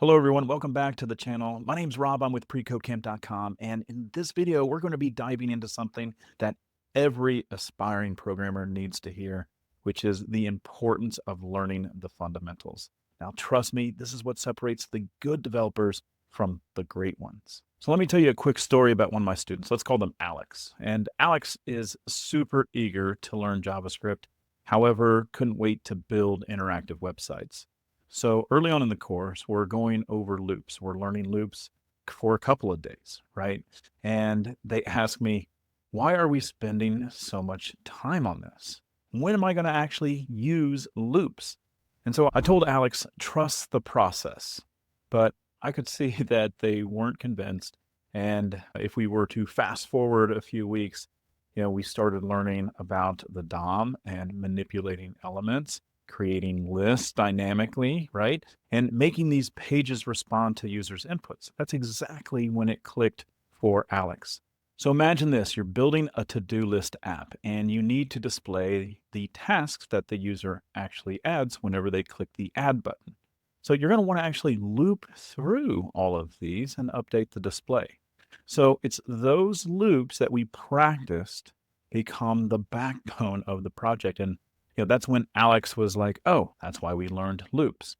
Hello, everyone. Welcome back to the channel. My name's Rob. I'm with PreCodeCamp.com. And in this video, we're going to be diving into something that every aspiring programmer needs to hear, which is the importance of learning the fundamentals. Now, trust me, this is what separates the good developers from the great ones. So let me tell you a quick story about one of my students. Let's call them Alex. And Alex is super eager to learn JavaScript. However, couldn't wait to build interactive websites. So early on in the course, we're going over loops. We're learning loops for a couple of days, right? And they ask me, why are we spending so much time on this? When am I going to actually use loops? And so I told Alex, trust the process. But I could see that they weren't convinced. And if we were to fast forward a few weeks, we started learning about the DOM and manipulating elements, creating lists dynamically, right? And making these pages respond to users' inputs. That's exactly when it clicked for Alex. So imagine this, you're building a to-do list app and you need to display the tasks that the user actually adds whenever they click the add button. So you're going to want to actually loop through all of these and update the display. So it's those loops that we practiced become the backbone of the project. And that's when Alex was like, oh, that's why we learned loops.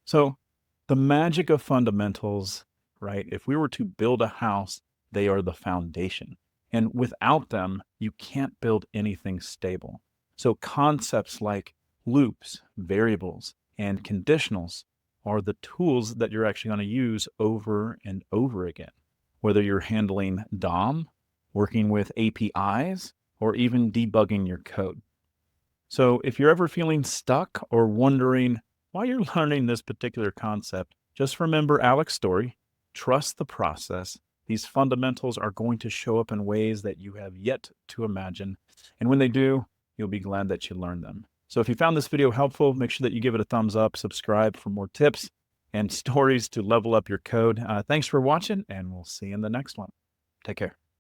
So the magic of fundamentals, right? If we were to build a house, they are the foundation. And without them, you can't build anything stable. So concepts like loops, variables, and conditionals are the tools that you're actually going to use over and over again. Whether you're handling DOM, working with APIs, or even debugging your code. So if you're ever feeling stuck or wondering why you're learning this particular concept, just remember Alex's story, trust the process. These fundamentals are going to show up in ways that you have yet to imagine. And when they do, you'll be glad that you learned them. So if you found this video helpful, make sure that you give it a thumbs up, subscribe for more tips and stories to level up your code. Thanks for watching, and we'll see you in the next one. Take care.